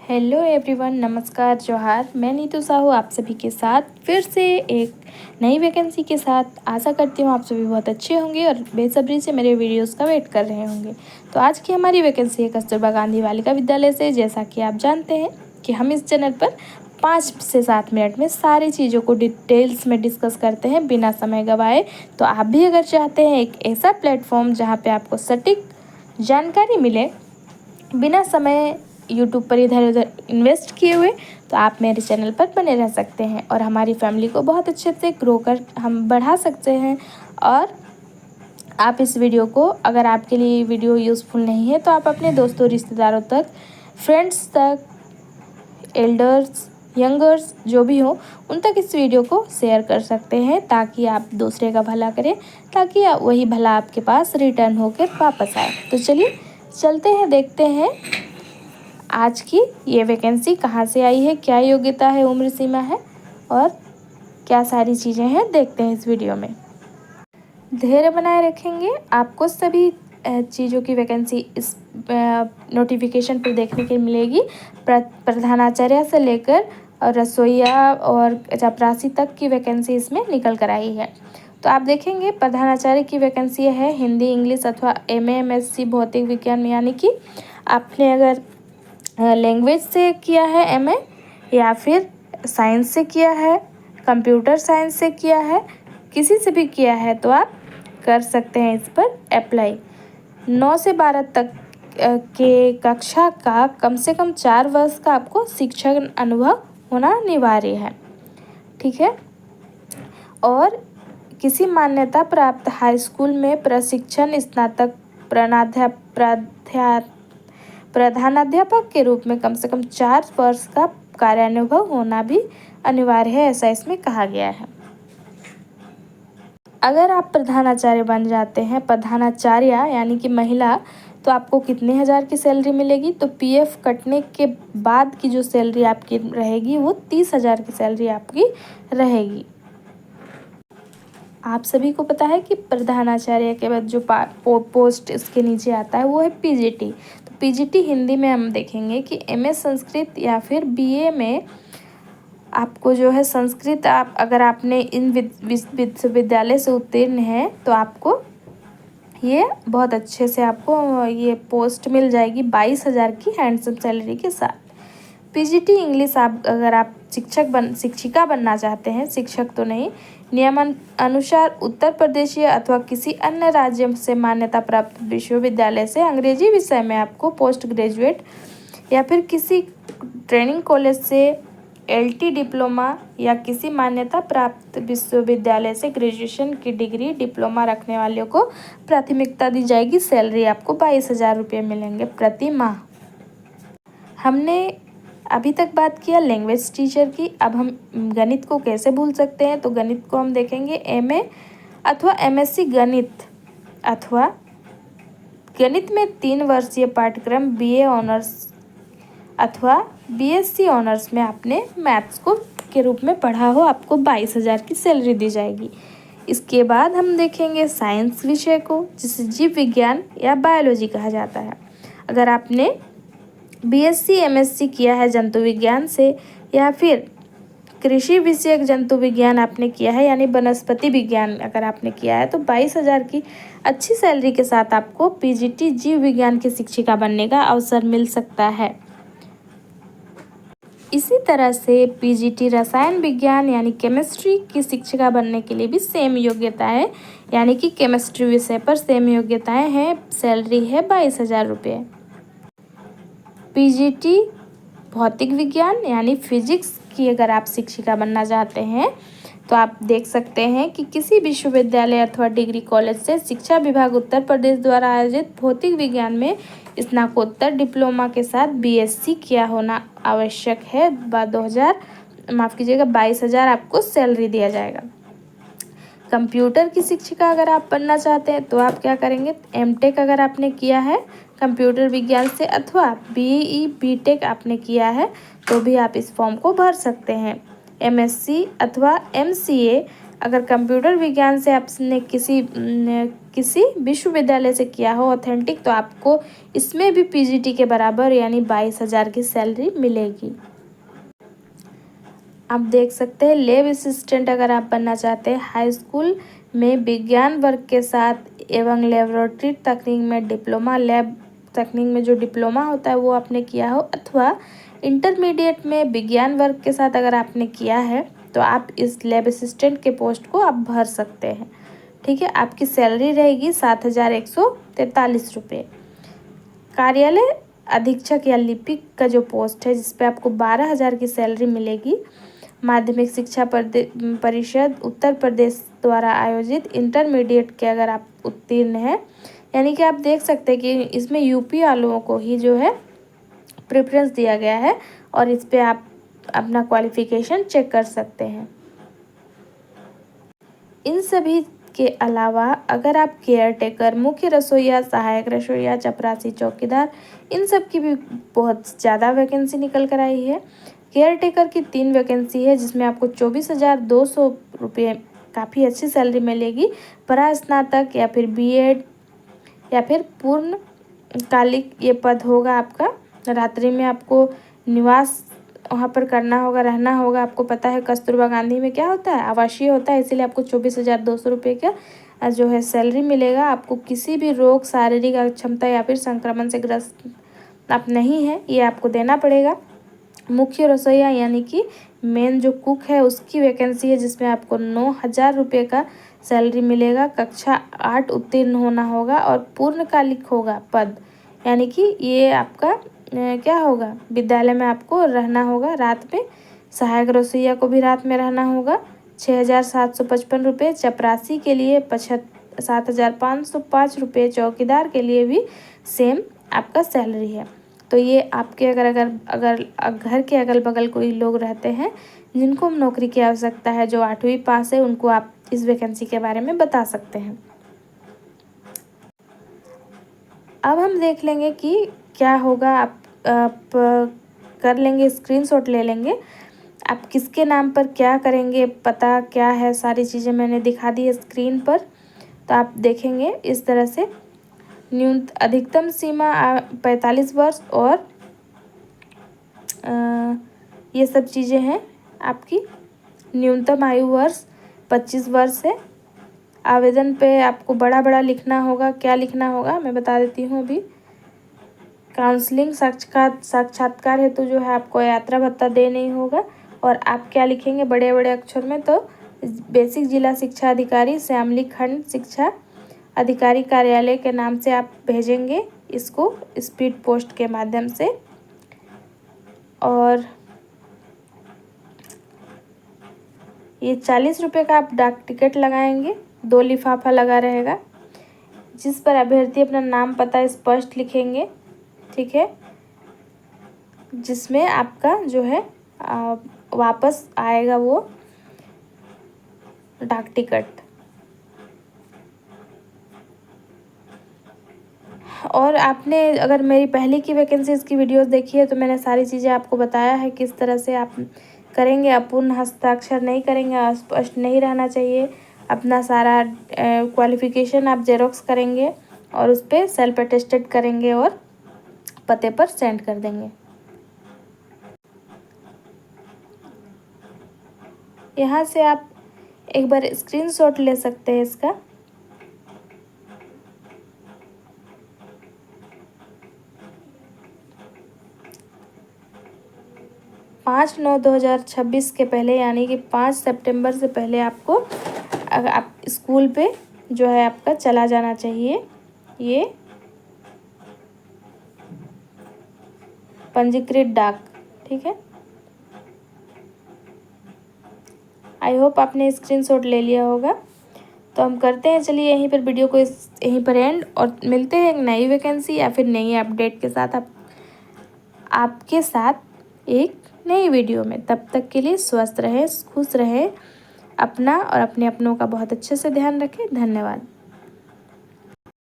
Hello everyone, नमस्कार, जोहार। मैं नीतू साहू आप सभी के साथ फिर से एक नई वैकेंसी के साथ। आशा करती हूँ आप सभी बहुत अच्छे होंगे और बेसब्री से मेरे वीडियोस का वेट कर रहे होंगे। तो आज की हमारी वैकेंसी है कस्तूरबा गांधी बालिका विद्यालय से। जैसा कि आप जानते हैं कि हम इस चैनल पर 5 से 7 मिनट में सारी चीज़ों को डिटेल्स में डिस्कस करते हैं बिना समय गंवाए। तो आप भी अगर चाहते हैं एक ऐसा प्लेटफॉर्म जहाँ पे आपको सटीक जानकारी मिले बिना समय यूट्यूब पर इधर उधर इन्वेस्ट किए हुए, तो आप मेरे चैनल पर बने रह सकते हैं और हमारी फैमिली को बहुत अच्छे से ग्रो कर हम बढ़ा सकते हैं। और आप इस वीडियो को, अगर आपके लिए वीडियो यूज़फुल नहीं है तो आप अपने दोस्तों रिश्तेदारों तक, फ्रेंड्स तक, एल्डर्स, यंगर्स जो भी हो उन तक इस वीडियो को शेयर कर सकते हैं ताकि आप दूसरे का भला करें, ताकि वही भला आपके पास रिटर्न होकर वापस आए। तो चलिए चलते हैं, देखते हैं आज की ये वैकेंसी कहाँ से आई है, क्या योग्यता है, उम्र सीमा है और क्या सारी चीज़ें हैं, देखते हैं इस वीडियो में। धैर्य बनाए रखेंगे, आपको सभी चीज़ों की वैकेंसी इस नोटिफिकेशन पर देखने के मिलेगी। प्रधानाचार्य से लेकर और रसोइया और चपरासी तक की वैकेंसी इसमें निकल कर आई है। तो आप देखेंगे प्रधानाचार्य की वैकेंसी है हिंदी, इंग्लिश अथवा एमए, एमएससी भौतिक विज्ञान, यानी कि आपने अगर लैंग्वेज से किया है एमए या फिर साइंस से किया है, कंप्यूटर साइंस से किया है, किसी से भी किया है तो आप कर सकते हैं इस पर अप्लाई। 9 से 12 तक के कक्षा का कम से कम 4 वर्ष का आपको शिक्षण अनुभव होना अनिवार्य है, ठीक है। और किसी मान्यता प्राप्त हाई स्कूल में प्रशिक्षण स्नातक प्रधानाध्यापक के रूप में कम से कम 4 वर्ष का कार्यानुभव होना भी अनिवार्य है, ऐसा इसमें कहा गया है। अगर आप प्रधानाचार्य बन जाते हैं, प्रधानाचार्य यानी कि महिला, तो आपको कितने हज़ार की सैलरी मिलेगी? तो पीएफ कटने के बाद की जो सैलरी आपकी रहेगी वो 30,000 की सैलरी आपकी रहेगी। आप सभी को पता है कि प्रधानाचार्य के बाद जो पोस्ट इसके नीचे आता है वो है पीजीटी। तो पीजीटी हिंदी में हम देखेंगे कि एमए संस्कृत या फिर बीए में आपको जो है संस्कृत, आप अगर आपने इन विश्वविद्यालय से उत्तीर्ण हैं तो आपको ये बहुत अच्छे से आपको ये पोस्ट मिल जाएगी 22,000 की हैंडसम सैलरी के साथ। पीजीटी इंग्लिश, आप अगर आप शिक्षिका बनना चाहते हैं, शिक्षक तो नहीं, नियमन अनुसार उत्तर प्रदेश अथवा किसी अन्य राज्य से मान्यता प्राप्त विश्वविद्यालय से अंग्रेजी विषय में आपको पोस्ट ग्रेजुएट या फिर किसी ट्रेनिंग कॉलेज से एलटी डिप्लोमा या किसी मान्यता प्राप्त विश्वविद्यालय से ग्रेजुएशन की डिग्री डिप्लोमा रखने वालों को प्राथमिकता दी जाएगी। सैलरी आपको 22,000 रुपये मिलेंगे प्रति माह। हमने अभी तक बात किया लैंग्वेज टीचर की, अब हम गणित को कैसे भूल सकते हैं? तो गणित को हम देखेंगे एमए अथवा एमएससी गणित, अथवा गणित में 3 वर्षीय पाठ्यक्रम बीए ऑनर्स अथवा बीएससी ऑनर्स में आपने मैथ्स को के रूप में पढ़ा हो, आपको 22,000 की सैलरी दी जाएगी। इसके बाद हम देखेंगे साइंस विषय को, जिसे जीव विज्ञान या बायोलॉजी कहा जाता है। अगर आपने बीएससी एमएससी किया है जंतु विज्ञान से या फिर कृषि विषयक जंतु विज्ञान आपने किया है, यानी वनस्पति विज्ञान अगर आपने किया है, तो 22,000 की अच्छी सैलरी के साथ आपको पीजीटी जीव विज्ञान की शिक्षिका बनने का अवसर मिल सकता है। इसी तरह से पीजीटी रसायन विज्ञान यानी केमिस्ट्री की शिक्षिका बनने के लिए भी सेम योग्यता है, यानी कि केमिस्ट्री विषय पर सेम योग्यताएं हैं। सैलरी है 22,000 रुपये। पीजीटी भौतिक विज्ञान यानी फिजिक्स की अगर आप शिक्षिका बनना चाहते हैं तो आप देख सकते हैं कि किसी विश्वविद्यालय अथवा डिग्री कॉलेज से शिक्षा विभाग उत्तर प्रदेश द्वारा आयोजित भौतिक विज्ञान में स्नातकोत्तर डिप्लोमा के साथ बीएससी किया होना आवश्यक है। 22,000 आपको सैलरी दिया जाएगा। कंप्यूटर की शिक्षिका अगर आप बनना चाहते हैं तो आप क्या करेंगे? एमटेक अगर आपने किया है कंप्यूटर विज्ञान से अथवा बीई बीटेक आपने किया है तो भी आप इस फॉर्म को भर सकते हैं। एमएससी अथवा एमसीए अगर कंप्यूटर विज्ञान से आपने किसी विश्वविद्यालय से किया हो ऑथेंटिक, तो आपको इसमें भी पीजीटी के बराबर यानी 22,000 की सैलरी मिलेगी। आप देख सकते हैं लैब असिस्टेंट अगर आप बनना चाहते हैं, हाई स्कूल में विज्ञान वर्ग के साथ एवं लेबोरेटरी तकनीक में डिप्लोमा, लैब तकनीक में जो डिप्लोमा होता है वो आपने किया हो, अथवा इंटरमीडिएट में विज्ञान वर्ग के साथ अगर आपने किया है, तो आप इस लैब असिस्टेंट के पोस्ट को आप भर सकते हैं। ठीक है, आपकी सैलरी रहेगी 7,143 रुपये। कार्यालय अधीक्षक या लिपिक का जो पोस्ट है, जिस पे आपको 12,000 की सैलरी मिलेगी। माध्यमिक शिक्षा परिषद उत्तर प्रदेश द्वारा आयोजित इंटरमीडिएट के अगर आप उत्तीर्ण हैं, यानी कि आप देख सकते हैं कि इसमें यूपी वालों को ही जो है प्रेफरेंस दिया गया है, और इस पे आप अपना क्वालिफिकेशन चेक कर सकते हैं। इन सभी के अलावा अगर आप केयर टेकर, मुख्य रसोइया, सहायक रसोइया, चपरासी, चौकीदार, इन सब की भी बहुत ज़्यादा वैकेंसी निकल कर आई है। केयर टेकर की 3 वैकेंसी है, जिसमें आपको 24,200 रुपये काफ़ी अच्छी सैलरी मिलेगी। परास्नातक या फिर बीएड या फिर पूर्णकालिक ये पद होगा आपका। रात्रि में आपको निवास वहाँ पर करना होगा, रहना होगा। आपको पता है कस्तूरबा गांधी में क्या होता है, आवासीय होता है, इसीलिए आपको 24,200 रुपये का जो है सैलरी मिलेगा। आपको किसी भी रोग, शारीरिक अक्षमता या फिर संक्रमण से ग्रस्त आप नहीं है, ये आपको देना पड़ेगा। मुख्य रसोइया यानी कि मेन जो कुक है उसकी वैकेंसी है, जिसमें आपको 9,000 रुपये का सैलरी मिलेगा। कक्षा 8 उत्तीर्ण होना होगा और पूर्णकालिक होगा पद, यानी कि ये आपका क्या होगा, विद्यालय में आपको रहना होगा रात में। सहायक रसोइया को भी रात में रहना होगा। 6,755 रुपये। चपरासी के लिए 7,505 रुपये। चौकीदार के लिए भी सेम आपका सैलरी है। तो ये आपके अगर घर के अगल बगल कोई लोग रहते हैं जिनको नौकरी की आवश्यकता है, जो 8वीं पास है, उनको आप इस वैकेंसी के बारे में बता सकते हैं। अब हम देख लेंगे कि क्या होगा। आप कर लेंगे, स्क्रीनशॉट ले लेंगे, आप किसके नाम पर क्या करेंगे, पता क्या है, सारी चीज़ें मैंने दिखा दी है स्क्रीन पर। तो आप देखेंगे इस तरह से अधिकतम सीमा 45 वर्ष और ये सब चीज़ें हैं। आपकी न्यूनतम आयु वर्ष 25 वर्ष है। आवेदन पे आपको बड़ा लिखना होगा। क्या लिखना होगा मैं बता देती हूँ अभी। काउंसलिंग साक्षात्कार हेतु जो है आपको यात्रा भत्ता दे नहीं होगा। और आप क्या लिखेंगे बड़े अक्षर में, तो बेसिक जिला शिक्षा अधिकारी, श्यामली खंड शिक्षा अधिकारी कार्यालय के नाम से आप भेजेंगे इसको स्पीड पोस्ट के माध्यम से। और ये 40 रुपये का आप डाक टिकट लगाएंगे, 2 लिफाफा लगा रहेगा, जिस पर अभ्यर्थी अपना नाम पता स्पष्ट लिखेंगे। ठीक है, जिसमें आपका जो है वापस आएगा वो डाक टिकट। और आपने अगर मेरी पहले की वैकेंसीज़ की वीडियोस देखी है, तो मैंने सारी चीज़ें आपको बताया है किस तरह से आप करेंगे। अपूर्ण हस्ताक्षर नहीं करेंगे, अस्पष्ट नहीं रहना चाहिए। अपना सारा क्वालिफिकेशन आप जेरोक्स करेंगे और उस पर सेल्फ अटेस्टेड करेंगे और पते पर सेंड कर देंगे। यहाँ से आप एक बार स्क्रीनशॉट ले सकते हैं इसका। पाँच 9/2026 के पहले, यानी कि 5 सितंबर से पहले आपको आप स्कूल पे जो है आपका चला जाना चाहिए ये पंजीकृत डाक। ठीक है, आई होप आपने स्क्रीनशॉट ले लिया होगा। तो हम करते हैं, चलिए यहीं पर वीडियो को यहीं पर एंड, और मिलते हैं एक नई वैकेंसी या फिर नई अपडेट के साथ आपके साथ एक नई वीडियो में। तब तक के लिए स्वस्थ रहें, खुश रहें, अपना और अपने अपनों का बहुत अच्छे से ध्यान रखें। धन्यवाद।